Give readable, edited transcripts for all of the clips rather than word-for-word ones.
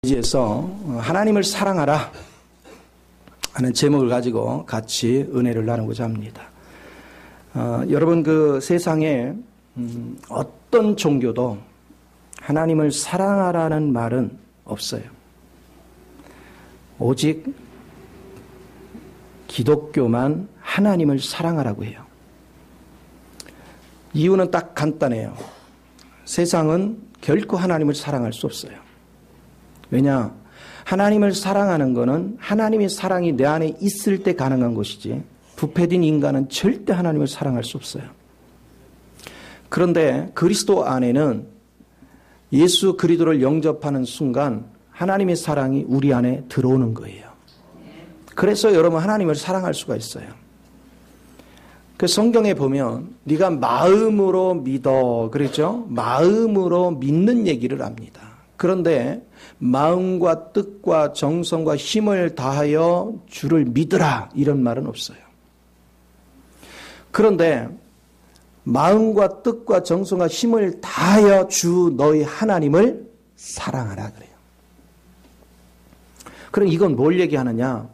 에서 하나님을 사랑하라 하는 제목을 가지고 같이 은혜를 나누고자 합니다. 여러분, 그 세상에 어떤 종교도 하나님을 사랑하라는 말은 없어요. 오직 기독교만 하나님을 사랑하라고 해요. 이유는 딱 간단해요. 세상은 결코 하나님을 사랑할 수 없어요. 왜냐? 하나님을 사랑하는 것은 하나님의 사랑이 내 안에 있을 때 가능한 것이지, 부패된 인간은 절대 하나님을 사랑할 수 없어요. 그런데 그리스도 안에는 예수 그리스도를 영접하는 순간 하나님의 사랑이 우리 안에 들어오는 거예요. 그래서 여러분, 하나님을 사랑할 수가 있어요. 그 성경에 보면 네가 마음으로 믿어 그랬죠? 마음으로 믿는 얘기를 합니다. 그런데 마음과 뜻과 정성과 힘을 다하여 주를 믿으라 이런 말은 없어요. 그런데 마음과 뜻과 정성과 힘을 다하여 주 너희 하나님을 사랑하라 그래요. 그럼 이건 뭘 얘기하느냐?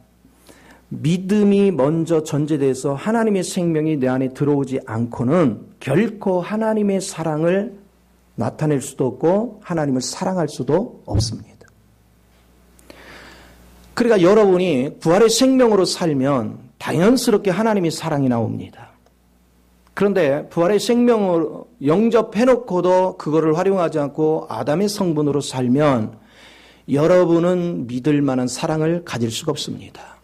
믿음이 먼저 전제돼서 하나님의 생명이 내 안에 들어오지 않고는 결코 하나님의 사랑을 나타낼 수도 없고 하나님을 사랑할 수도 없습니다. 그러니까 여러분이 부활의 생명으로 살면 당연스럽게 하나님의 사랑이 나옵니다. 그런데 부활의 생명을 영접해놓고도 그거를 활용하지 않고 아담의 성분으로 살면 여러분은 믿을 만한 사랑을 가질 수가 없습니다.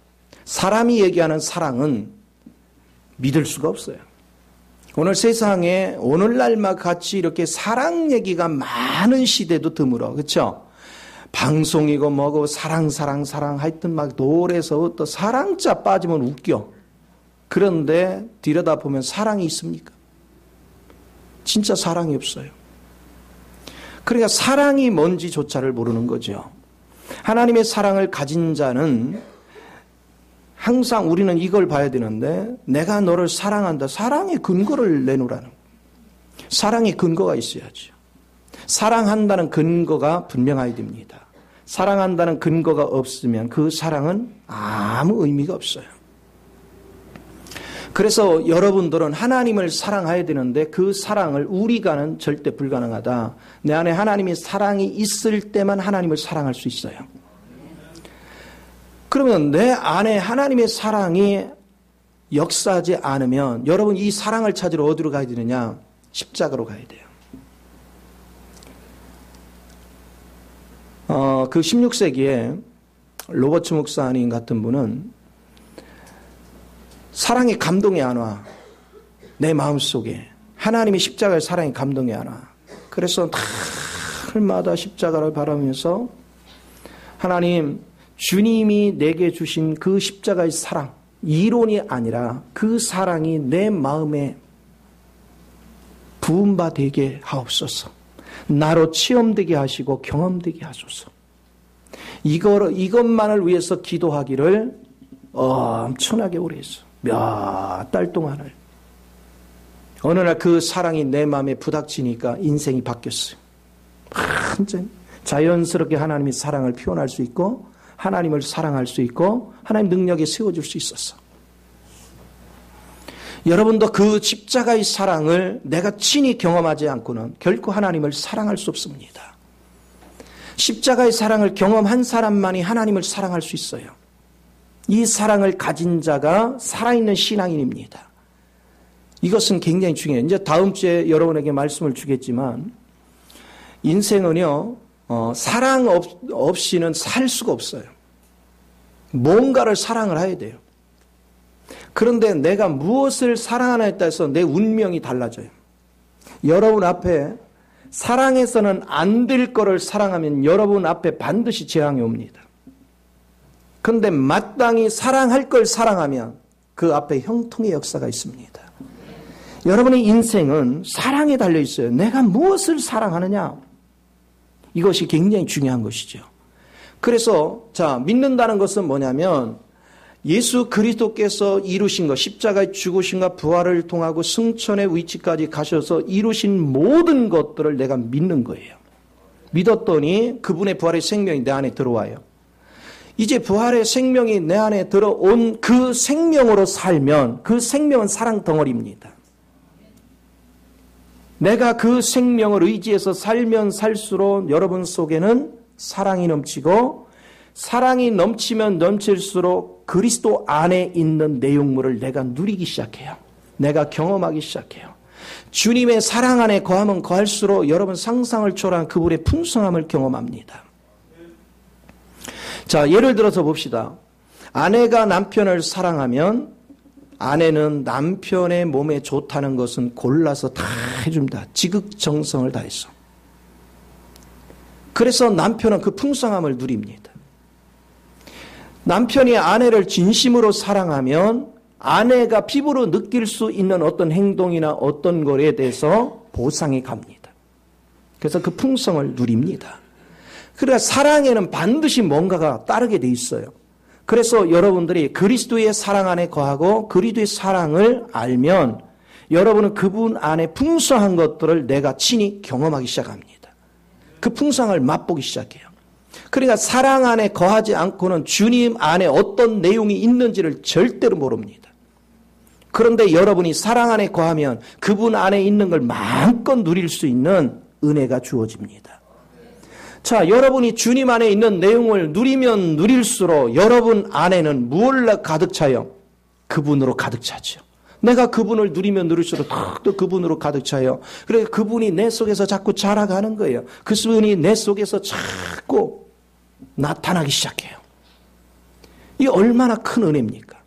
사람이 얘기하는 사랑은 믿을 수가 없어요. 오늘 세상에 오늘날만 같이 이렇게 사랑 얘기가 많은 시대도 드물어. 그렇죠? 방송이고 뭐고 사랑 하여튼 막 노래서 또 사랑자 빠지면 웃겨. 그런데 들여다보면 사랑이 있습니까? 진짜 사랑이 없어요. 그러니까 사랑이 뭔지조차를 모르는 거죠. 하나님의 사랑을 가진 자는 항상 우리는 이걸 봐야 되는데, 내가 너를 사랑한다. 사랑의 근거를 내놓으라는 거예요. 사랑의 근거가 있어야죠. 사랑한다는 근거가 분명해야 됩니다. 사랑한다는 근거가 없으면 그 사랑은 아무 의미가 없어요. 그래서 여러분들은 하나님을 사랑해야 되는데 그 사랑을 우리가는 절대 불가능하다. 내 안에 하나님의 사랑이 있을 때만 하나님을 사랑할 수 있어요. 그러면 내 안에 하나님의 사랑이 역사하지 않으면 여러분, 이 사랑을 찾으러 어디로 가야 되느냐? 십자가로 가야 돼요. 그 16세기에 로버츠 목사님 같은 분은 사랑의 감동이 안 와. 내 마음속에 하나님의 십자가의 사랑의 감동이 안 와. 그래서 날마다 십자가를 바라면서 하나님, 주님이 내게 주신 그 십자가의 사랑, 이론이 아니라 그 사랑이 내 마음에 부음바 되게 하옵소서. 나로 체험되게 하시고 경험되게 하소서. 이것만을 위해서 기도하기를 엄청나게 오래 했어. 몇 달 동안을. 어느 날 그 사랑이 내 마음에 부닥치니까 인생이 바뀌었어요. 완전 자연스럽게 하나님의 사랑을 표현할 수 있고 하나님을 사랑할 수 있고 하나님 능력에 세워줄 수 있었어. 여러분도 그 십자가의 사랑을 내가 친히 경험하지 않고는 결코 하나님을 사랑할 수 없습니다. 십자가의 사랑을 경험한 사람만이 하나님을 사랑할 수 있어요. 이 사랑을 가진 자가 살아있는 신앙인입니다. 이것은 굉장히 중요해요. 이제 다음 주에 여러분에게 말씀을 주겠지만 인생은요, 사랑 없이는 살 수가 없어요. 뭔가를 사랑을 해야 돼요. 그런데 내가 무엇을 사랑하냐에 따라서 내 운명이 달라져요. 여러분 앞에 사랑해서는 안 될 거를 사랑하면 여러분 앞에 반드시 재앙이 옵니다. 그런데 마땅히 사랑할 걸 사랑하면 그 앞에 형통의 역사가 있습니다. 여러분의 인생은 사랑에 달려 있어요. 내가 무엇을 사랑하느냐? 이것이 굉장히 중요한 것이죠. 그래서 믿는다는 것은 뭐냐면 예수 그리스도께서 이루신 것, 십자가의 죽으심과 부활을 통하고 승천의 위치까지 가셔서 이루신 모든 것들을 내가 믿는 거예요. 믿었더니 그분의 부활의 생명이 내 안에 들어와요. 이제 부활의 생명이 내 안에 들어온 그 생명으로 살면 그 생명은 사랑 덩어리입니다. 내가 그 생명을 의지해서 살면 살수록 여러분 속에는 사랑이 넘치고 사랑이 넘치면 넘칠수록 그리스도 안에 있는 내용물을 내가 누리기 시작해요. 내가 경험하기 시작해요. 주님의 사랑 안에 거하면 거할수록 여러분 상상을 초월한 그분의 풍성함을 경험합니다. 자, 예를 들어서 봅시다. 아내가 남편을 사랑하면 아내는 남편의 몸에 좋다는 것은 골라서 다 해줍니다. 지극정성을 다해서. 그래서 남편은 그 풍성함을 누립니다. 남편이 아내를 진심으로 사랑하면 아내가 피부로 느낄 수 있는 어떤 행동이나 어떤 것에 대해서 보상이 갑니다. 그래서 그 풍성을 누립니다. 그러니까 사랑에는 반드시 뭔가가 따르게 돼 있어요. 그래서 여러분들이 그리스도의 사랑 안에 거하고 그리스도의 사랑을 알면 여러분은 그분 안에 풍성한 것들을 내가 친히 경험하기 시작합니다. 그 풍성을 맛보기 시작해요. 그러니까 사랑 안에 거하지 않고는 주님 안에 어떤 내용이 있는지를 절대로 모릅니다. 그런데 여러분이 사랑 안에 거하면 그분 안에 있는 걸 마음껏 누릴 수 있는 은혜가 주어집니다. 자, 여러분이 주님 안에 있는 내용을 누리면 누릴수록 여러분 안에는 무엇로 가득 차요? 그분으로 가득 차죠. 내가 그분을 누리면 누릴수록 또 그분으로 가득 차요. 그래서 그분이 내 속에서 자꾸 자라가는 거예요. 그분이 내 속에서 자꾸 나타나기 시작해요. 이게 얼마나 큰 은혜입니까?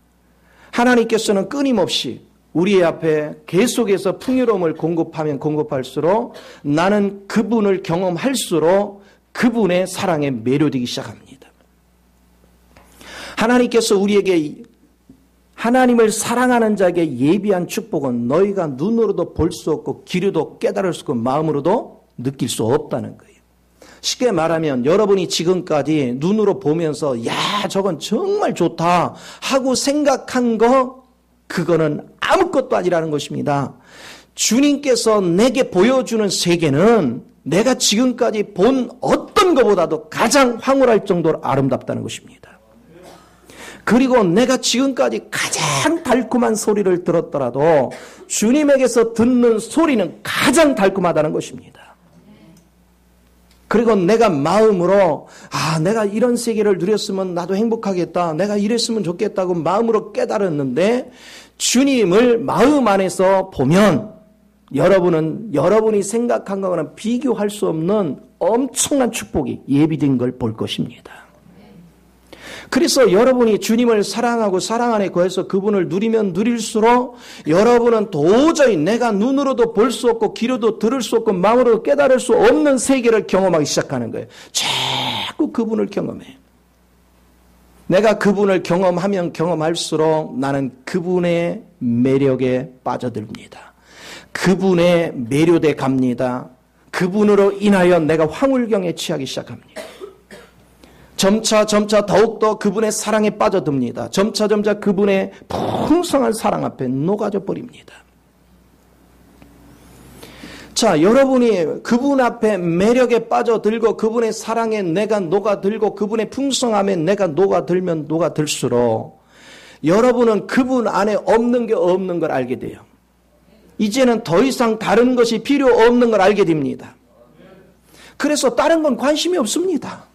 하나님께서는 끊임없이 우리 앞에 계속해서 풍요로움을 공급하면 공급할수록 나는 그분을 경험할수록 그분의 사랑에 매료되기 시작합니다. 하나님께서 우리에게 하나님을 사랑하는 자에게 예비한 축복은 너희가 눈으로도 볼 수 없고 귀로도 깨달을 수 없고 마음으로도 느낄 수 없다는 거예요. 쉽게 말하면 여러분이 지금까지 눈으로 보면서 야 저건 정말 좋다 하고 생각한 거 그거는 아무것도 아니라는 것입니다. 주님께서 내게 보여주는 세계는 내가 지금까지 본 어떤 것보다도 가장 황홀할 정도로 아름답다는 것입니다. 그리고 내가 지금까지 가장 달콤한 소리를 들었더라도 주님에게서 듣는 소리는 가장 달콤하다는 것입니다. 그리고 내가 마음으로 내가 이런 세계를 누렸으면 나도 행복하겠다. 내가 이랬으면 좋겠다고 마음으로 깨달았는데 주님을 마음 안에서 보면 여러분은 여러분이 생각한 것과는 비교할 수 없는 엄청난 축복이 예비된 걸 볼 것입니다. 그래서 여러분이 주님을 사랑하고 사랑 안에 거해서 그분을 누리면 누릴수록 여러분은 도저히 내가 눈으로도 볼 수 없고 귀로도 들을 수 없고 마음으로도 깨달을 수 없는 세계를 경험하기 시작하는 거예요. 자꾸 그분을 경험해. 내가 그분을 경험하면 경험할수록 나는 그분의 매력에 빠져듭니다. 그분의 매료돼 갑니다. 그분으로 인하여 내가 황홀경에 취하기 시작합니다. 점차 더욱더 그분의 사랑에 빠져듭니다. 점차 그분의 풍성한 사랑 앞에 녹아져 버립니다. 자, 여러분이 그분 앞에 매력에 빠져들고 그분의 사랑에 내가 녹아들고 그분의 풍성함에 내가 녹아들면 녹아들수록 여러분은 그분 안에 없는 게 없는 걸 알게 돼요. 이제는 더 이상 다른 것이 필요 없는 걸 알게 됩니다. 그래서 다른 건 관심이 없습니다.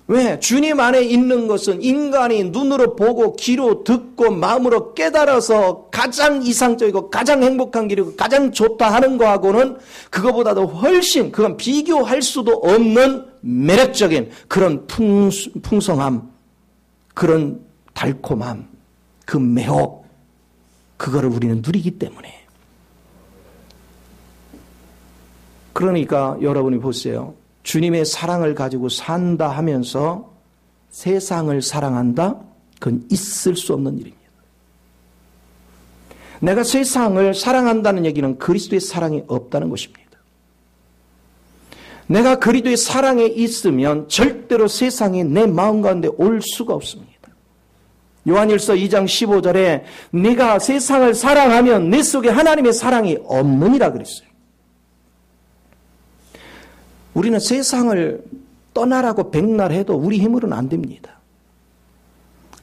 왜? 주님 안에 있는 것은 인간이 눈으로 보고 귀로 듣고 마음으로 깨달아서 가장 이상적이고 가장 행복한 길이고 가장 좋다 하는 거하고는 그거보다도 훨씬 그건 비교할 수도 없는 매력적인 그런 풍성함, 그런 달콤함, 그 매혹, 그거를 우리는 누리기 때문에. 그러니까 여러분이 보세요. 주님의 사랑을 가지고 산다 하면서 세상을 사랑한다? 그건 있을 수 없는 일입니다. 내가 세상을 사랑한다는 얘기는 그리스도의 사랑이 없다는 것입니다. 내가 그리스도의 사랑에 있으면 절대로 세상이 내 마음 가운데 올 수가 없습니다. 요한일서 2장 15절에 네가 세상을 사랑하면 내 속에 하나님의 사랑이 없느니라 그랬어요. 우리는 세상을 떠나라고 백날 해도 우리 힘으로는 안 됩니다.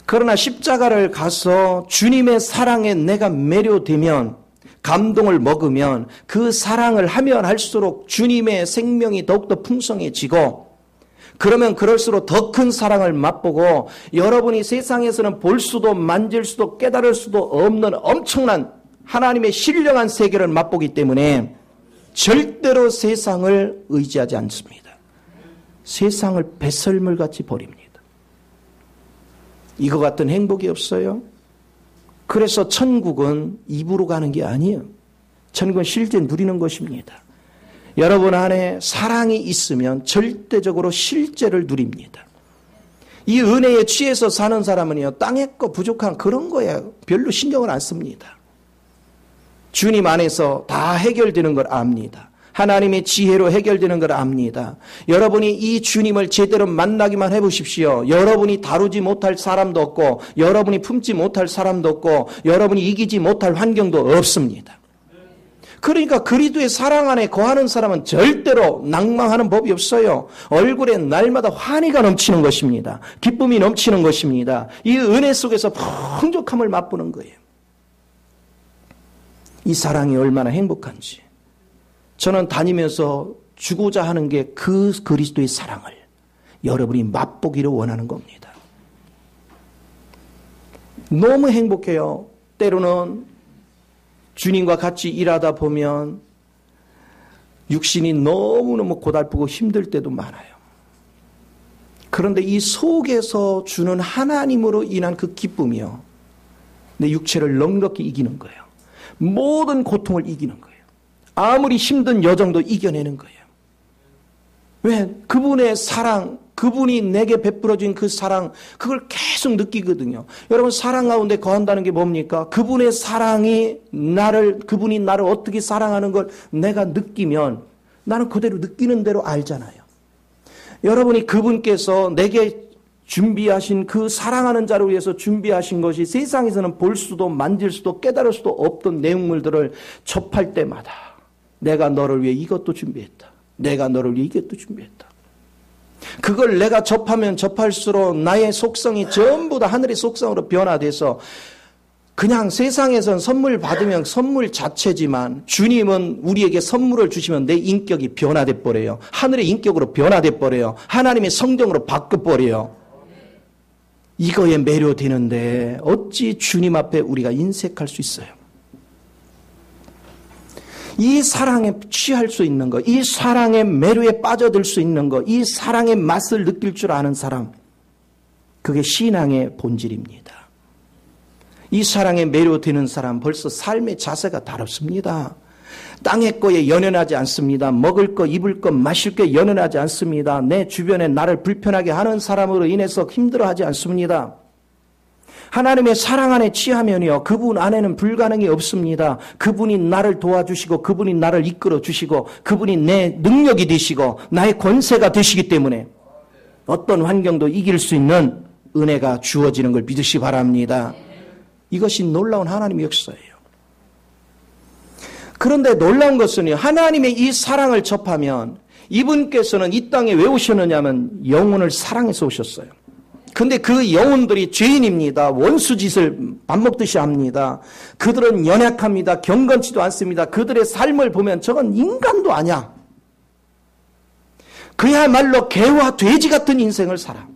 그러나 십자가를 가서 주님의 사랑에 내가 매료되면, 감동을 먹으면 그 사랑을 하면 할수록 주님의 생명이 더욱더 풍성해지고, 그러면 그럴수록 더 큰 사랑을 맛보고 여러분이 세상에서는 볼 수도 만질 수도 깨달을 수도 없는 엄청난 하나님의 신령한 세계를 맛보기 때문에 절대로 세상을 의지하지 않습니다. 세상을 배설물같이 버립니다. 이거 같은 행복이 없어요. 그래서 천국은 입으로 가는 게 아니에요. 천국은 실제 누리는 것입니다. 여러분 안에 사랑이 있으면 절대적으로 실제를 누립니다. 이 은혜에 취해서 사는 사람은요, 땅의 거 부족한 그런 거에 별로 신경을 안 씁니다. 주님 안에서 다 해결되는 걸 압니다. 하나님의 지혜로 해결되는 걸 압니다. 여러분이 이 주님을 제대로 만나기만 해보십시오. 여러분이 다루지 못할 사람도 없고, 여러분이 품지 못할 사람도 없고, 여러분이 이기지 못할 환경도 없습니다. 그러니까 그리스도의 사랑 안에 거하는 사람은 절대로 낭망하는 법이 없어요. 얼굴에 날마다 환희가 넘치는 것입니다. 기쁨이 넘치는 것입니다. 이 은혜 속에서 풍족함을 맛보는 거예요. 이 사랑이 얼마나 행복한지. 저는 다니면서 주고자 하는 게 그 그리스도의 사랑을 여러분이 맛보기를 원하는 겁니다. 너무 행복해요. 때로는 주님과 같이 일하다 보면 육신이 너무너무 고달프고 힘들 때도 많아요. 그런데 이 속에서 주는 하나님으로 인한 그 기쁨이요, 내 육체를 넉넉히 이기는 거예요. 모든 고통을 이기는 거예요. 아무리 힘든 여정도 이겨내는 거예요. 왜? 그분의 사랑, 그분이 내게 베풀어진 그 사랑, 그걸 계속 느끼거든요. 여러분, 사랑 가운데 거한다는 게 뭡니까? 그분의 사랑이 그분이 나를 어떻게 사랑하는 걸 내가 느끼면 나는 그대로 느끼는 대로 알잖아요. 여러분이 그분께서 내게 준비하신 그 사랑하는 자를 위해서 준비하신 것이 세상에서는 볼 수도 만질 수도 깨달을 수도 없던 내용물들을 접할 때마다 내가 너를 위해 이것도 준비했다. 내가 너를 위해 이것도 준비했다. 그걸 내가 접하면 접할수록 나의 속성이 전부 다 하늘의 속성으로 변화돼서 그냥 세상에선 선물 받으면 선물 자체지만 주님은 우리에게 선물을 주시면 내 인격이 변화돼 버려요. 하늘의 인격으로 변화돼 버려요. 하나님의 성정으로 바뀌어 버려요. 이거에 매료되는데 어찌 주님 앞에 우리가 인색할 수 있어요? 이 사랑에 취할 수 있는 것, 이 사랑의 매료에 빠져들 수 있는 것, 이 사랑의 맛을 느낄 줄 아는 사람, 그게 신앙의 본질입니다. 이 사랑에 매료되는 사람 벌써 삶의 자세가 다릅니다. 땅의 거에 연연하지 않습니다. 먹을 거, 입을 거, 마실 게 연연하지 않습니다. 내 주변에 나를 불편하게 하는 사람으로 인해서 힘들어하지 않습니다. 하나님의 사랑 안에 취하면요, 그분 안에는 불가능이 없습니다. 그분이 나를 도와주시고 그분이 나를 이끌어 주시고 그분이 내 능력이 되시고 나의 권세가 되시기 때문에 어떤 환경도 이길 수 있는 은혜가 주어지는 걸 믿으시기 바랍니다. 이것이 놀라운 하나님의 역사예요. 그런데 놀라운 것은요, 하나님의 이 사랑을 접하면 이분께서는 이 땅에 왜 오셨느냐면 영혼을 사랑해서 오셨어요. 근데 그 영혼들이 죄인입니다. 원수짓을 밥 먹듯이 합니다. 그들은 연약합니다. 경건치도 않습니다. 그들의 삶을 보면 저건 인간도 아니야. 그야말로 개와 돼지 같은 인생을 살아.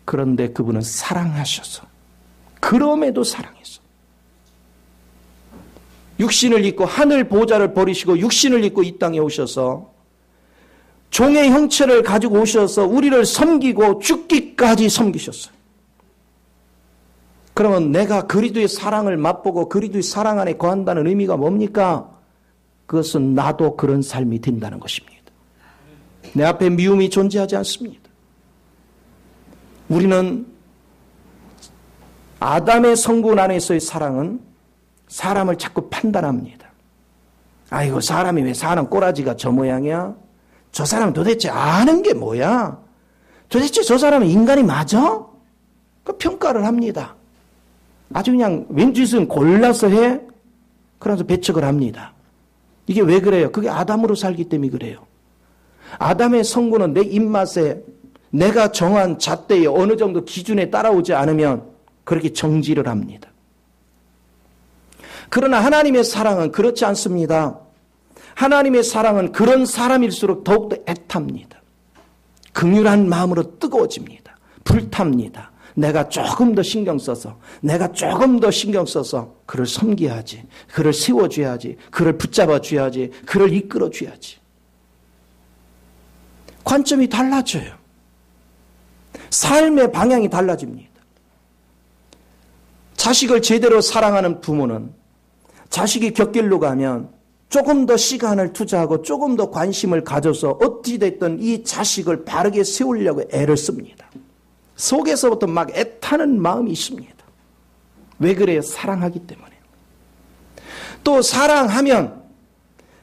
그런데 그분은 사랑하셔서, 그럼에도 사랑해서 육신을 입고 하늘 보좌를 버리시고 육신을 입고 이 땅에 오셔서 종의 형체를 가지고 오셔서 우리를 섬기고 죽기까지 섬기셨어요. 그러면 내가 그리스도의 사랑을 맛보고 그리스도의 사랑 안에 거한다는 의미가 뭡니까? 그것은 나도 그런 삶이 된다는 것입니다. 내 앞에 미움이 존재하지 않습니다. 우리는 아담의 성분 안에서의 사랑은 사람을 자꾸 판단합니다. 아이고, 사람이 왜 사람 꼬라지가 저 모양이야? 저 사람은 도대체 아는 게 뭐야? 도대체 저 사람은 인간이 맞아? 그 평가를 합니다. 아주 그냥 왼짓은 골라서 해? 그러면서 배척을 합니다. 이게 왜 그래요? 그게 아담으로 살기 때문에 그래요. 아담의 성구는 내 입맛에 내가 정한 잣대에 어느 정도 기준에 따라오지 않으면 그렇게 정지를 합니다. 그러나 하나님의 사랑은 그렇지 않습니다. 하나님의 사랑은 그런 사람일수록 더욱더 애탑니다. 긍휼한 마음으로 뜨거워집니다. 불탑니다. 내가 조금 더 신경 써서 그를 섬겨야지, 그를 세워줘야지, 그를 붙잡아줘야지, 그를 이끌어줘야지. 관점이 달라져요. 삶의 방향이 달라집니다. 자식을 제대로 사랑하는 부모는 자식이 곁길로 가면 조금 더 시간을 투자하고 조금 더 관심을 가져서 어찌 됐든 이 자식을 바르게 세우려고 애를 씁니다. 속에서부터 막 애타는 마음이 있습니다. 왜 그래요? 사랑하기 때문에. 또 사랑하면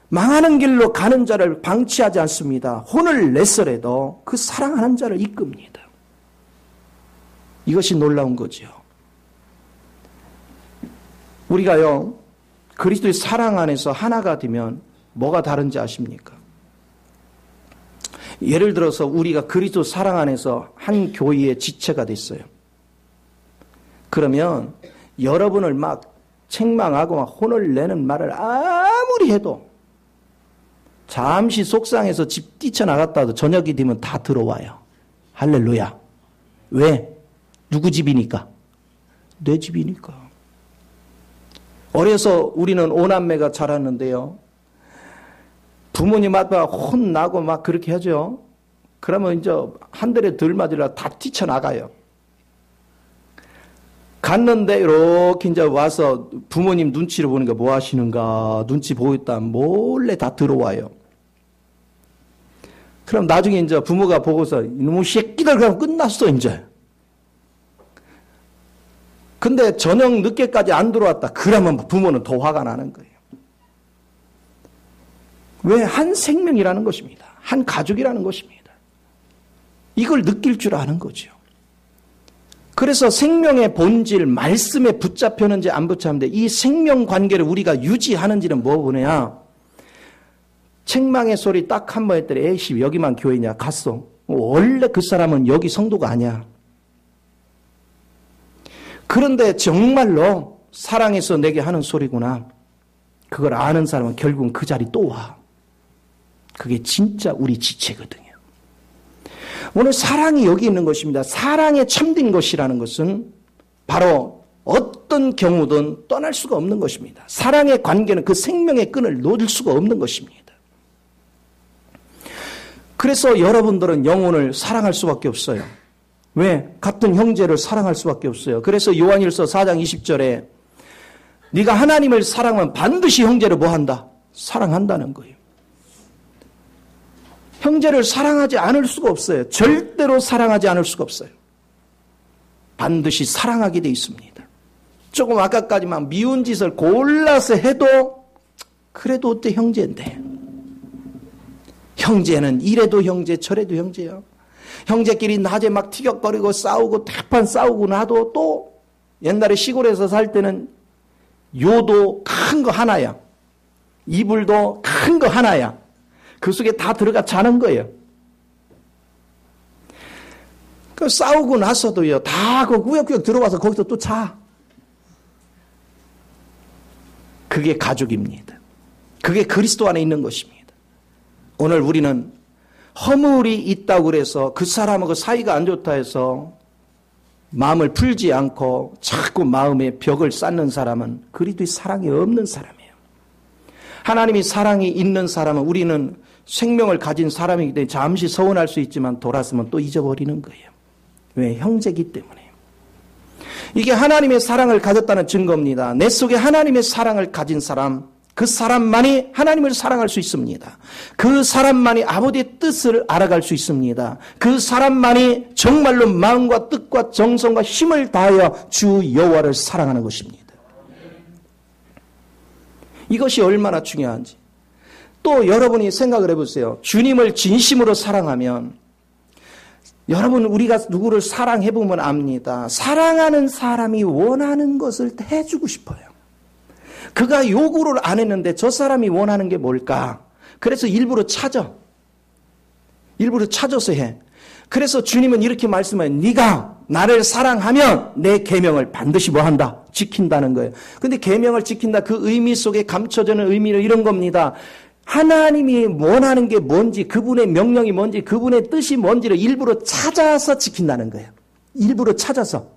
망하는 길로 가는 자를 방치하지 않습니다. 혼을 내서라도 그 사랑하는 자를 이끕니다. 이것이 놀라운 거죠. 우리가요, 그리스도의 사랑 안에서 하나가 되면 뭐가 다른지 아십니까? 예를 들어서 우리가 그리스도 사랑 안에서 한 교회의 지체가 됐어요. 그러면 여러분을 막 책망하고 막 혼을 내는 말을 아무리 해도 잠시 속상해서 집 뛰쳐나갔다도 저녁이 되면 다 들어와요. 할렐루야. 왜? 누구 집이니까? 내 집이니까. 어려서 우리는 오남매가 자랐는데요. 부모님 앞에 혼나고 막 그렇게 하죠. 그러면 이제 한 달에 덜 맞으려 다 뛰쳐나가요. 갔는데 이렇게 이제 와서 부모님 눈치를 보니까 뭐 하시는가 눈치 보고 있다 몰래 다 들어와요. 그럼 나중에 이제 부모가 보고서 이놈의 새끼들 그럼 끝났어 이제. 근데 저녁 늦게까지 안 들어왔다. 그러면 부모는 더 화가 나는 거예요. 왜? 한 생명이라는 것입니다. 한 가족이라는 것입니다. 이걸 느낄 줄 아는 거죠. 그래서 생명의 본질, 말씀에 붙잡혔는지 안 붙잡는데 이 생명 관계를 우리가 유지하는지는 뭐 보냐? 책망의 소리 딱 한 번 했더니 에이씨 여기만 교회냐? 갔어. 원래 그 사람은 여기 성도가 아니야. 그런데 정말로 사랑해서 내게 하는 소리구나. 그걸 아는 사람은 결국은 그 자리 또 와. 그게 진짜 우리 지체거든요. 오늘 사랑이 여기 있는 것입니다. 사랑에 참된 것이라는 것은 바로 어떤 경우든 떠날 수가 없는 것입니다. 사랑의 관계는 그 생명의 끈을 놓을 수가 없는 것입니다. 그래서 여러분들은 영혼을 사랑할 수밖에 없어요. 왜? 같은 형제를 사랑할 수밖에 없어요. 그래서 요한일서 4장 20절에 네가 하나님을 사랑하면 반드시 형제를 뭐 한다? 사랑한다는 거예요. 형제를 사랑하지 않을 수가 없어요. 절대로 사랑하지 않을 수가 없어요. 반드시 사랑하게 돼 있습니다. 조금 아까까지만 미운 짓을 골라서 해도 그래도 어때 형제인데. 형제는 이래도 형제 저래도 형제요. 형제끼리 낮에 막 티격거리고 싸우고 대판 싸우고 나도 또 옛날에 시골에서 살 때는 요도 큰 거 하나야. 이불도 큰 거 하나야. 그 속에 다 들어가 자는 거예요. 그 싸우고 나서도요, 다 그 구역구역 들어와서 거기서 또 자. 그게 가족입니다. 그게 그리스도 안에 있는 것입니다. 오늘 우리는 허물이 있다고 그래서 그 사람하고 사이가 안 좋다 해서 마음을 풀지 않고 자꾸 마음에 벽을 쌓는 사람은 그리스도의 사랑이 없는 사람이에요. 하나님이 사랑이 있는 사람은 우리는 생명을 가진 사람이기 때문에 잠시 서운할 수 있지만 돌아서면 또 잊어버리는 거예요. 왜? 형제이기 때문에. 이게 하나님의 사랑을 가졌다는 증거입니다. 내 속에 하나님의 사랑을 가진 사람, 그 사람만이 하나님을 사랑할 수 있습니다. 그 사람만이 아버지의 뜻을 알아갈 수 있습니다. 그 사람만이 정말로 마음과 뜻과 정성과 힘을 다하여 주 여호와를 사랑하는 것입니다. 이것이 얼마나 중요한지. 또 여러분이 생각을 해보세요. 주님을 진심으로 사랑하면 여러분 우리가 누구를 사랑해보면 압니다. 사랑하는 사람이 원하는 것을 해주고 싶어요. 그가 요구를 안 했는데 저 사람이 원하는 게 뭘까? 그래서 일부러 찾아. 일부러 찾아서 해. 그래서 주님은 이렇게 말씀해요. 네가 나를 사랑하면 내 계명을 반드시 뭐 한다? 지킨다는 거예요. 근데 계명을 지킨다 그 의미 속에 감춰지는 의미는 이런 겁니다. 하나님이 원하는 게 뭔지, 그분의 명령이 뭔지, 그분의 뜻이 뭔지를 일부러 찾아서 지킨다는 거예요. 일부러 찾아서.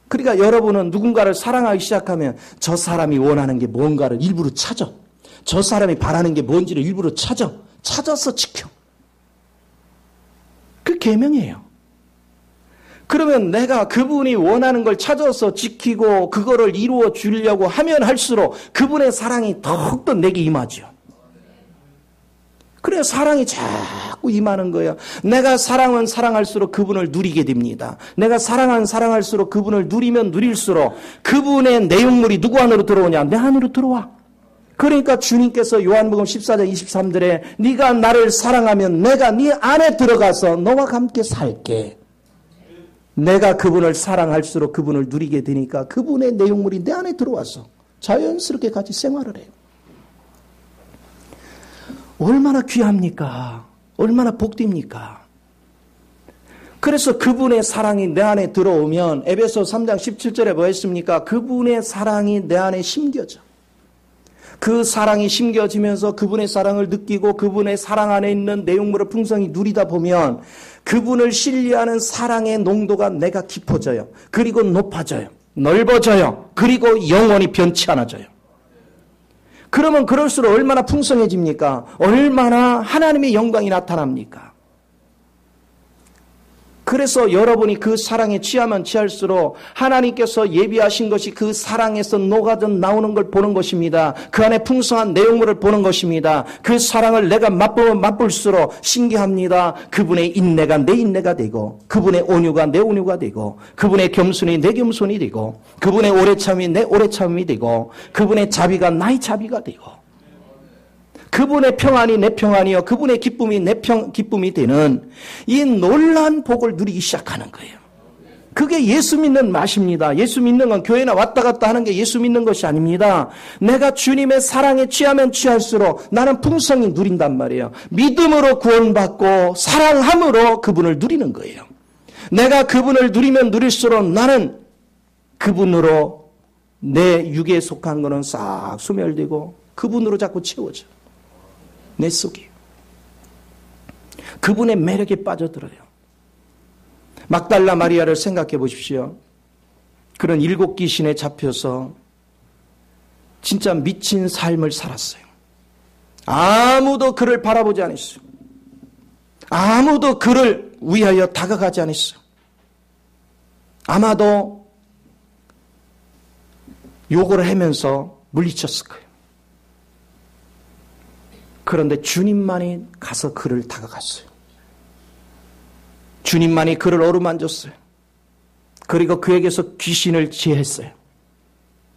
그러니까 여러분은 누군가를 사랑하기 시작하면 저 사람이 원하는 게 뭔가를 일부러 찾아. 저 사람이 바라는 게 뭔지를 일부러 찾아. 찾아서 지켜. 그 계명이에요. 그러면 내가 그분이 원하는 걸 찾아서 지키고 그거를 이루어 주려고 하면 할수록 그분의 사랑이 더욱더 내게 임하죠. 그래야 사랑이 자꾸 임하는 거예요. 내가 사랑은 사랑할수록 그분을 누리게 됩니다. 내가 사랑할수록 그분을 누리면 누릴수록 그분의 내용물이 누구 안으로 들어오냐? 내 안으로 들어와. 그러니까 주님께서 요한복음 14장 23절에 네가 나를 사랑하면 내가 네 안에 들어가서 너와 함께 살게. 내가 그분을 사랑할수록 그분을 누리게 되니까 그분의 내용물이 내 안에 들어와서 자연스럽게 같이 생활을 해요. 얼마나 귀합니까? 얼마나 복됩니까? 그래서 그분의 사랑이 내 안에 들어오면 에베소 3장 17절에 뭐 했습니까? 그분의 사랑이 내 안에 심겨져. 그 사랑이 심겨지면서 그분의 사랑을 느끼고 그분의 사랑 안에 있는 내용물을 풍성히 누리다 보면 그분을 신뢰하는 사랑의 농도가 내가 깊어져요. 그리고 높아져요. 넓어져요. 그리고 영원히 변치 않아져요. 그러면 그럴수록 얼마나 풍성해집니까? 얼마나 하나님의 영광이 나타납니까? 그래서 여러분이 그 사랑에 취하면 취할수록 하나님께서 예비하신 것이 그 사랑에서 녹아져 나오는 걸 보는 것입니다. 그 안에 풍성한 내용물을 보는 것입니다. 그 사랑을 내가 맛보면 맛볼수록 신기합니다. 그분의 인내가 내 인내가 되고 그분의 온유가 내 온유가 되고 그분의 겸손이 내 겸손이 되고 그분의 오래참이 내 오래참이 되고 그분의 자비가 나의 자비가 되고 그분의 평안이 내 평안이요 그분의 기쁨이 내 기쁨이 되는 이 놀라운 복을 누리기 시작하는 거예요. 그게 예수 믿는 맛입니다. 예수 믿는 건 교회나 왔다 갔다 하는 게 예수 믿는 것이 아닙니다. 내가 주님의 사랑에 취하면 취할수록 나는 풍성히 누린단 말이에요. 믿음으로 구원받고 사랑함으로 그분을 누리는 거예요. 내가 그분을 누리면 누릴수록 나는 그분으로 내 육에 속한 거는 싹 소멸되고 그분으로 자꾸 채워져. 내 속이. 그분의 매력에 빠져들어요. 막달라 마리아를 생각해 보십시오. 그런 7 귀신에 잡혀서 진짜 미친 삶을 살았어요. 아무도 그를 바라보지 않았어요. 아무도 그를 위하여 다가가지 않았어요. 아마도 욕을 하면서 물리쳤을 거예요. 그런데 주님만이 가서 그를 다가갔어요. 주님만이 그를 어루만졌어요. 그리고 그에게서 귀신을 제했어요.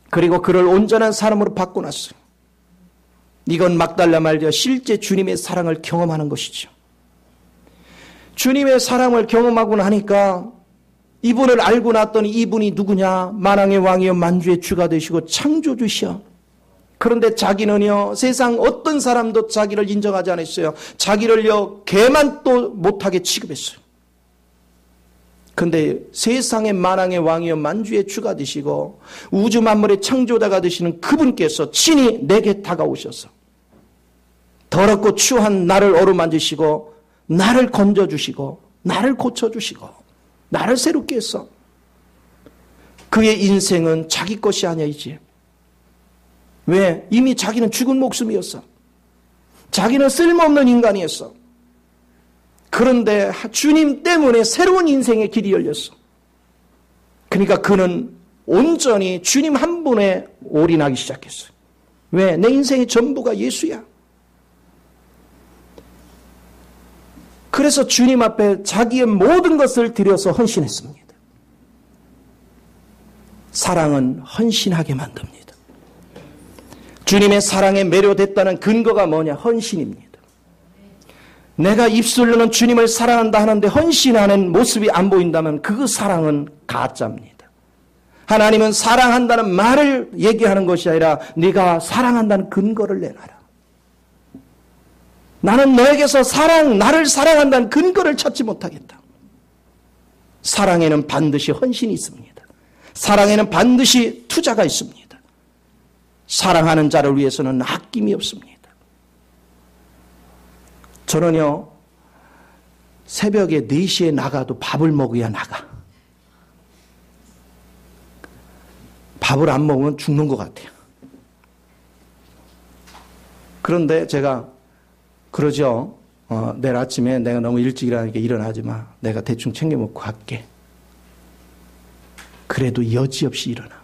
그리고 그를 온전한 사람으로 바꿔놨어요. 이건 막달라 말이야 실제 주님의 사랑을 경험하는 것이죠. 주님의 사랑을 경험하고 나니까 이분을 알고 났더니 이분이 누구냐? 만왕의 왕이여 만주의 주가 되시고 창조주시여. 그런데 자기는요 세상 어떤 사람도 자기를 인정하지 않았어요. 자기를요 개만 또 못하게 취급했어요. 그런데 세상의 만왕의 왕이여 만주의 주가 되시고 우주 만물의 창조자가 되시는 그분께서 친히 내게 다가오셔서 더럽고 추한 나를 어루만지시고 나를 건져주시고 나를 고쳐주시고 나를 새롭게 했어. 그의 인생은 자기 것이 아니지. 왜? 이미 자기는 죽은 목숨이었어. 자기는 쓸모없는 인간이었어. 그런데 주님 때문에 새로운 인생의 길이 열렸어. 그러니까 그는 온전히 주님 한 분에 올인하기 시작했어요. 왜? 내 인생의 전부가 예수야. 그래서 주님 앞에 자기의 모든 것을 들여서 헌신했습니다. 사랑은 헌신하게 만듭니다. 주님의 사랑에 매료됐다는 근거가 뭐냐? 헌신입니다. 내가 입술로는 주님을 사랑한다 하는데 헌신하는 모습이 안 보인다면 그 사랑은 가짜입니다. 하나님은 사랑한다는 말을 얘기하는 것이 아니라 네가 사랑한다는 근거를 내놔라. 나는 너에게서 나를 사랑한다는 근거를 찾지 못하겠다. 사랑에는 반드시 헌신이 있습니다. 사랑에는 반드시 투자가 있습니다. 사랑하는 자를 위해서는 아낌이 없습니다. 저는요, 새벽에 4시에 나가도 밥을 먹어야 나가. 밥을 안 먹으면 죽는 것 같아요. 그런데 제가 그러죠. 내일 아침에 내가 너무 일찍 일어나니까 일어나지 마. 내가 대충 챙겨 먹고 갈게. 그래도 여지없이 일어나.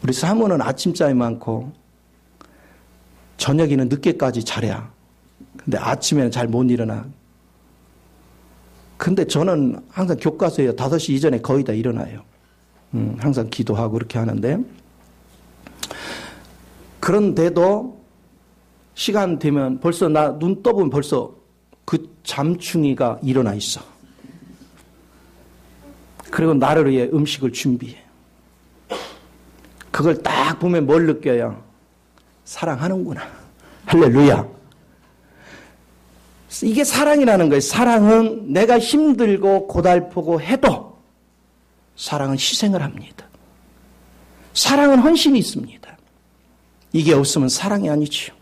우리 사모는 아침잠이 많고 저녁에는 늦게까지 자랴. 근데 아침에는 잘 못 일어나. 근데 저는 항상 교과서에 5시 이전에 거의 다 일어나요. 항상 기도하고 그렇게 하는데, 그런데도 시간 되면 벌써 나 눈 떠보면 벌써 그 잠충이가 일어나 있어. 그리고 나를 위해 음식을 준비해. 그걸 딱 보면 뭘 느껴요? 사랑하는구나. 할렐루야. 이게 사랑이라는 거예요. 사랑은 내가 힘들고 고달프고 해도 사랑은 희생을 합니다. 사랑은 헌신이 있습니다. 이게 없으면 사랑이 아니지요.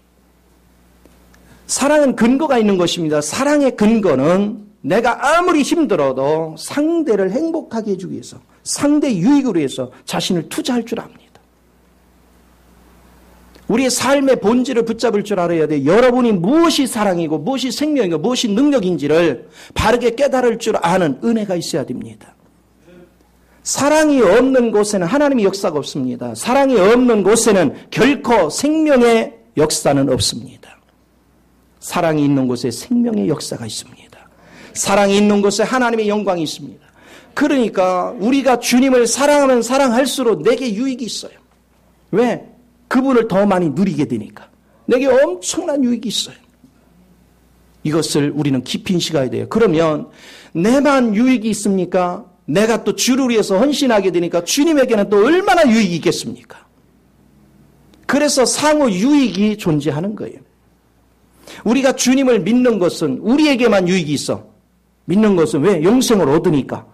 사랑은 근거가 있는 것입니다. 사랑의 근거는 내가 아무리 힘들어도 상대를 행복하게 해주기 위해서, 상대 유익을 위해서 자신을 투자할 줄 압니다. 우리의 삶의 본질을 붙잡을 줄 알아야 돼. 여러분이 무엇이 사랑이고 무엇이 생명이고 무엇이 능력인지를 바르게 깨달을 줄 아는 은혜가 있어야 됩니다. 사랑이 없는 곳에는 하나님의 역사가 없습니다. 사랑이 없는 곳에는 결코 생명의 역사는 없습니다. 사랑이 있는 곳에 생명의 역사가 있습니다. 사랑이 있는 곳에 하나님의 영광이 있습니다. 그러니까 우리가 주님을 사랑하면 사랑할수록 내게 유익이 있어요. 왜? 그분을 더 많이 누리게 되니까. 내게 엄청난 유익이 있어요. 이것을 우리는 깊이 인식해야 돼요. 그러면 내만 유익이 있습니까? 내가 또 주를 위해서 헌신하게 되니까 주님에게는 또 얼마나 유익이 있겠습니까? 그래서 상호 유익이 존재하는 거예요. 우리가 주님을 믿는 것은 우리에게만 유익이 있어. 믿는 것은 왜? 영생을 얻으니까.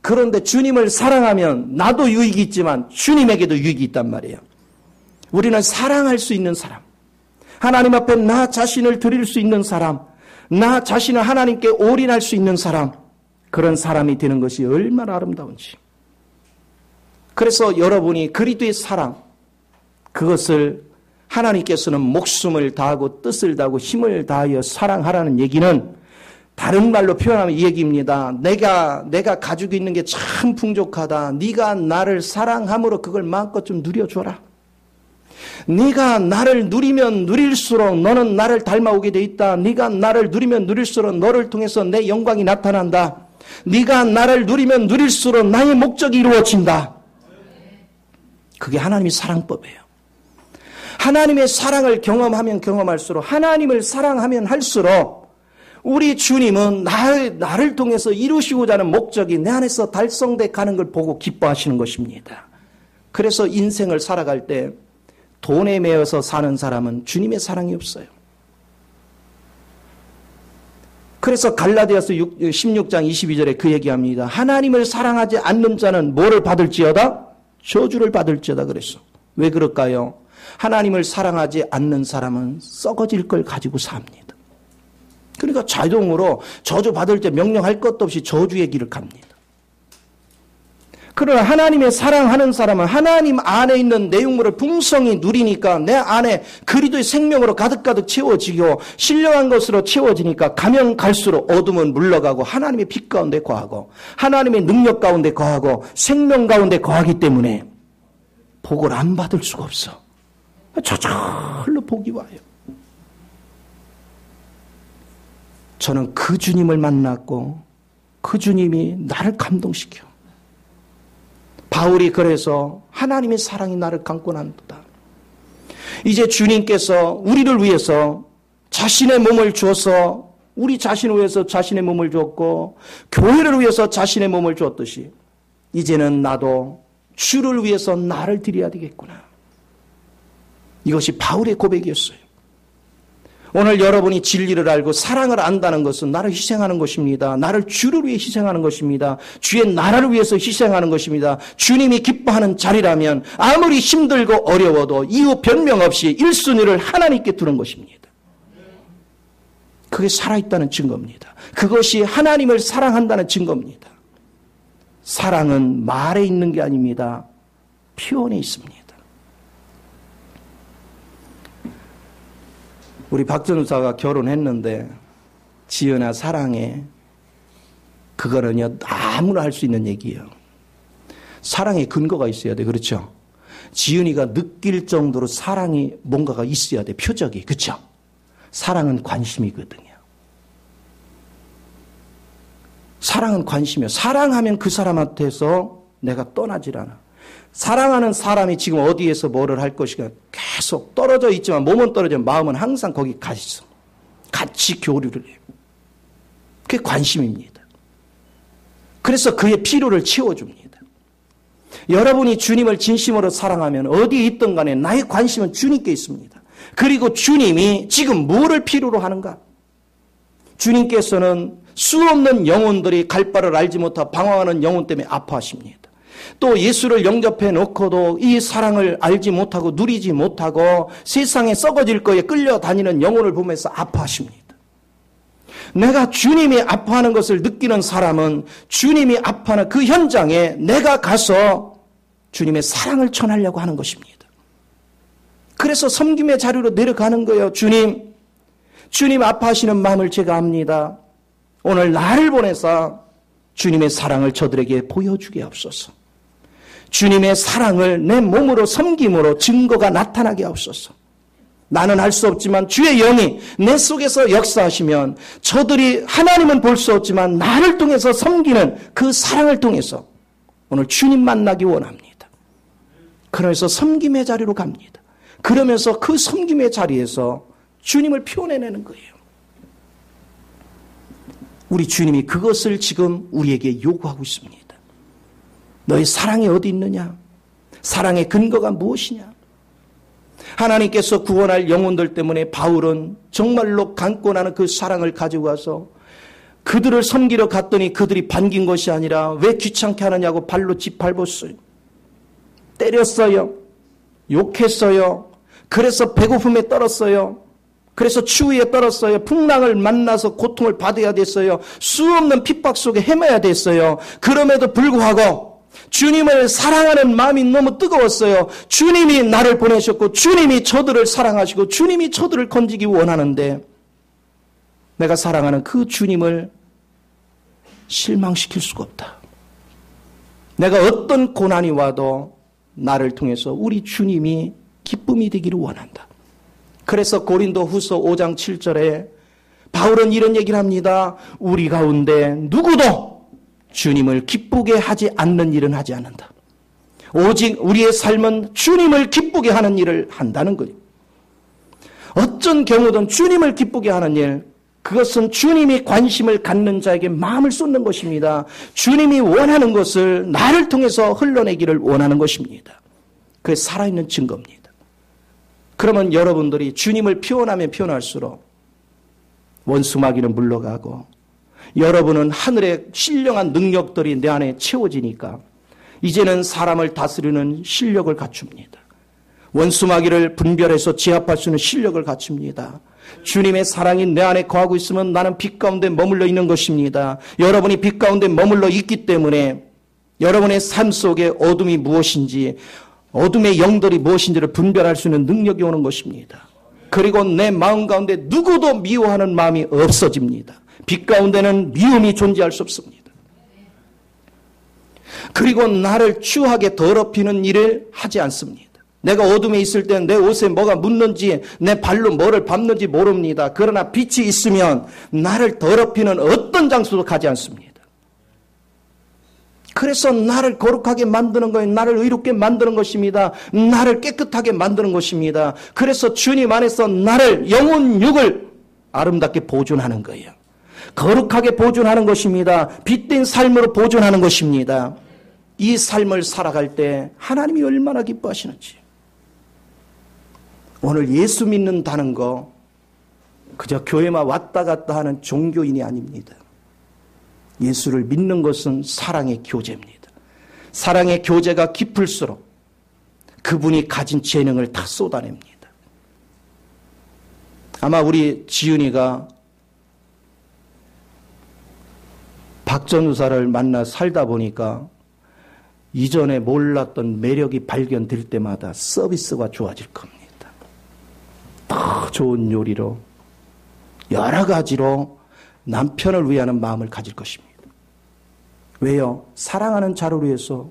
그런데 주님을 사랑하면 나도 유익이 있지만 주님에게도 유익이 있단 말이에요. 우리는 사랑할 수 있는 사람, 하나님 앞에 나 자신을 드릴 수 있는 사람, 나 자신을 하나님께 올인할 수 있는 사람, 그런 사람이 되는 것이 얼마나 아름다운지. 그래서 여러분이 그리스도의 사랑, 그것을 하나님께서는 목숨을 다하고 뜻을 다하고 힘을 다하여 사랑하라는 얘기는 다른 말로 표현하면 이 얘기입니다. 내가 가지고 있는 게 참 풍족하다. 네가 나를 사랑함으로 그걸 마음껏 좀 누려줘라. 네가 나를 누리면 누릴수록 너는 나를 닮아오게 돼 있다. 네가 나를 누리면 누릴수록 너를 통해서 내 영광이 나타난다. 네가 나를 누리면 누릴수록 나의 목적이 이루어진다. 그게 하나님의 사랑법이에요. 하나님의 사랑을 경험하면 경험할수록, 하나님을 사랑하면 할수록 우리 주님은 나를 통해서 이루시고자 하는 목적이 내 안에서 달성돼 가는 걸 보고 기뻐하시는 것입니다. 그래서 인생을 살아갈 때 돈에 매여서 사는 사람은 주님의 사랑이 없어요. 그래서 갈라디아서 16장 22절에 그 얘기합니다. 하나님을 사랑하지 않는 자는 뭐를 받을지어다? 저주를 받을지어다 그랬어. 왜 그럴까요? 하나님을 사랑하지 않는 사람은 썩어질 걸 가지고 삽니다. 그러니까 자동으로 저주 받을 때 명령할 것도 없이 저주의 길을 갑니다. 그러나 하나님의 사랑하는 사람은 하나님 안에 있는 내용물을 풍성히 누리니까 내 안에 그리스도의 생명으로 가득가득 채워지고 신령한 것으로 채워지니까 가면 갈수록 어둠은 물러가고 하나님의 빛 가운데 거하고 하나님의 능력 가운데 거하고 생명 가운데 거하기 때문에 복을 안 받을 수가 없어. 저절로 복이 와요. 저는 그 주님을 만났고 그 주님이 나를 감동시켜. 바울이 그래서 하나님의 사랑이 나를 감고 난도다. 이제 주님께서 우리를 위해서 자신의 몸을 주어서 우리 자신을 위해서 자신의 몸을 주었고 교회를 위해서 자신의 몸을 주었듯이 이제는 나도 주를 위해서 나를 드려야 되겠구나. 이것이 바울의 고백이었어요. 오늘 여러분이 진리를 알고 사랑을 안다는 것은 나를 희생하는 것입니다. 나를 주를 위해 희생하는 것입니다. 주의 나라를 위해서 희생하는 것입니다. 주님이 기뻐하는 자리라면 아무리 힘들고 어려워도 이유 변명 없이 1순위를 하나님께 두는 것입니다. 그게 살아있다는 증거입니다. 그것이 하나님을 사랑한다는 증거입니다. 사랑은 말에 있는 게 아닙니다. 표현에 있습니다. 우리 박 전우사가 결혼했는데 지연아 사랑해. 그거는요 아무나 할 수 있는 얘기예요. 사랑의 근거가 있어야 돼. 그렇죠? 지은이가 느낄 정도로 사랑이 뭔가가 있어야 돼. 표적이. 그렇죠? 사랑은 관심이거든요. 사랑은 관심이에요. 사랑하면 그 사람한테서 내가 떠나질 않아. 사랑하는 사람이 지금 어디에서 뭐를 할 것인가 계속 떨어져 있지만 몸은 떨어지면 마음은 항상 거기 가 있어. 같이 교류를 해요. 그게 관심입니다. 그래서 그의 필요를 채워줍니다. 여러분이 주님을 진심으로 사랑하면 어디에 있든 간에 나의 관심은 주님께 있습니다. 그리고 주님이 지금 뭐를 필요로 하는가? 주님께서는 수없는 영혼들이 갈 바를 알지 못하고 방황하는 영혼 때문에 아파하십니다. 또 예수를 영접해 놓고도 이 사랑을 알지 못하고 누리지 못하고 세상에 썩어질 거에 끌려다니는 영혼을 보면서 아파하십니다. 내가 주님이 아파하는 것을 느끼는 사람은 주님이 아파하는 그 현장에 내가 가서 주님의 사랑을 전하려고 하는 것입니다. 그래서 섬김의 자리로 내려가는 거예요. 주님 아파하시는 마음을 제가 압니다. 오늘 나를 보내서 주님의 사랑을 저들에게 보여주게 하옵소서. 주님의 사랑을 내 몸으로 섬김으로 증거가 나타나게 하옵소서. 나는 할 수 없지만 주의 영이 내 속에서 역사하시면 저들이 하나님은 볼 수 없지만 나를 통해서 섬기는 그 사랑을 통해서 오늘 주님 만나기 원합니다. 그래서 섬김의 자리로 갑니다. 그러면서 그 섬김의 자리에서 주님을 표현해내는 거예요. 우리 주님이 그것을 지금 우리에게 요구하고 있습니다. 너의 사랑이 어디 있느냐? 사랑의 근거가 무엇이냐? 하나님께서 구원할 영혼들 때문에 바울은 정말로 감고 나는 그 사랑을 가지고 와서 그들을 섬기러 갔더니 그들이 반긴 것이 아니라 왜 귀찮게 하느냐고 발로 짓밟았어요. 때렸어요. 욕했어요. 그래서 배고픔에 떨었어요. 그래서 추위에 떨었어요. 풍랑을 만나서 고통을 받아야 됐어요. 수없는 핍박 속에 헤매야 됐어요. 그럼에도 불구하고 주님을 사랑하는 마음이 너무 뜨거웠어요. 주님이 나를 보내셨고 주님이 저들을 사랑하시고 주님이 저들을 건지기 원하는데 내가 사랑하는 그 주님을 실망시킬 수가 없다. 내가 어떤 고난이 와도 나를 통해서 우리 주님이 기쁨이 되기를 원한다. 그래서 고린도 후서 5장 7절에 바울은 이런 얘기를 합니다. 우리 가운데 누구도 주님을 기쁘게 하지 않는 일은 하지 않는다. 오직 우리의 삶은 주님을 기쁘게 하는 일을 한다는 거예요. 어떤 경우든 주님을 기쁘게 하는 일, 그것은 주님이 관심을 갖는 자에게 마음을 쏟는 것입니다. 주님이 원하는 것을 나를 통해서 흘러내기를 원하는 것입니다. 그게 살아있는 증거입니다. 그러면 여러분들이 주님을 표현하면 표현할수록 원수 마귀는 물러가고 여러분은 하늘의 신령한 능력들이 내 안에 채워지니까 이제는 사람을 다스리는 실력을 갖춥니다. 원수 마귀를 분별해서 제압할 수 있는 실력을 갖춥니다. 주님의 사랑이 내 안에 거하고 있으면 나는 빛 가운데 머물러 있는 것입니다. 여러분이 빛 가운데 머물러 있기 때문에 여러분의 삶 속에 어둠이 무엇인지 어둠의 영들이 무엇인지를 분별할 수 있는 능력이 오는 것입니다. 그리고 내 마음 가운데 누구도 미워하는 마음이 없어집니다. 빛 가운데는 미움이 존재할 수 없습니다. 그리고 나를 추하게 더럽히는 일을 하지 않습니다. 내가 어둠에 있을 때는 내 옷에 뭐가 묻는지 내 발로 뭐를 밟는지 모릅니다. 그러나 빛이 있으면 나를 더럽히는 어떤 장소도 가지 않습니다. 그래서 나를 거룩하게 만드는 거예요. 나를 의롭게 만드는 것입니다. 나를 깨끗하게 만드는 것입니다. 그래서 주님 안에서 나를 영혼 육을 아름답게 보존하는 거예요. 거룩하게 보존하는 것입니다. 빛된 삶으로 보존하는 것입니다. 이 삶을 살아갈 때 하나님이 얼마나 기뻐하시는지. 오늘 예수 믿는다는 거 그저 교회만 왔다 갔다 하는 종교인이 아닙니다. 예수를 믿는 것은 사랑의 교제입니다. 사랑의 교제가 깊을수록 그분이 가진 재능을 다 쏟아냅니다. 아마 우리 지은이가 박 전우사를 만나 살다 보니까 이전에 몰랐던 매력이 발견될 때마다 서비스가 좋아질 겁니다. 더 좋은 요리로 여러 가지로 남편을 위하는 마음을 가질 것입니다. 왜요? 사랑하는 자를 위해서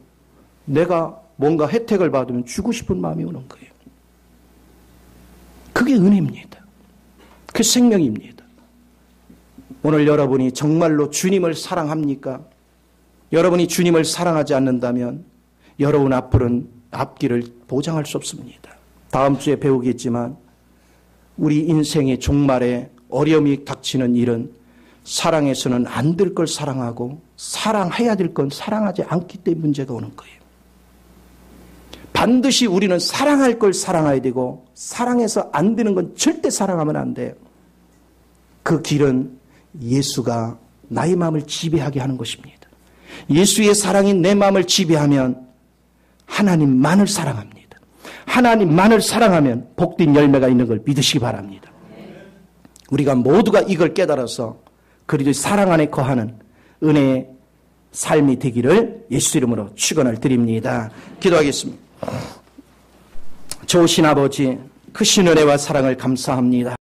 내가 뭔가 혜택을 받으면 주고 싶은 마음이 오는 거예요. 그게 은혜입니다. 그게 생명입니다. 오늘 여러분이 정말로 주님을 사랑합니까? 여러분이 주님을 사랑하지 않는다면 여러분 앞길을 보장할 수 없습니다. 다음 주에 배우겠지만 우리 인생의 종말에 어려움이 닥치는 일은 사랑해서는 안 될 걸 사랑하고 사랑해야 될 건 사랑하지 않기 때문에 문제가 오는 거예요. 반드시 우리는 사랑할 걸 사랑해야 되고 사랑해서 안 되는 건 절대 사랑하면 안 돼요. 그 길은 예수가 나의 마음을 지배하게 하는 것입니다. 예수의 사랑이 내 마음을 지배하면 하나님만을 사랑합니다. 하나님만을 사랑하면 복된 열매가 있는 걸 믿으시기 바랍니다. 우리가 모두가 이걸 깨달아서 그리스도의 사랑 안에 거하는 은혜의 삶이 되기를 예수 이름으로 축원을 드립니다. 기도하겠습니다. 좋으신 아버지, 크신 은혜와 사랑을 감사합니다.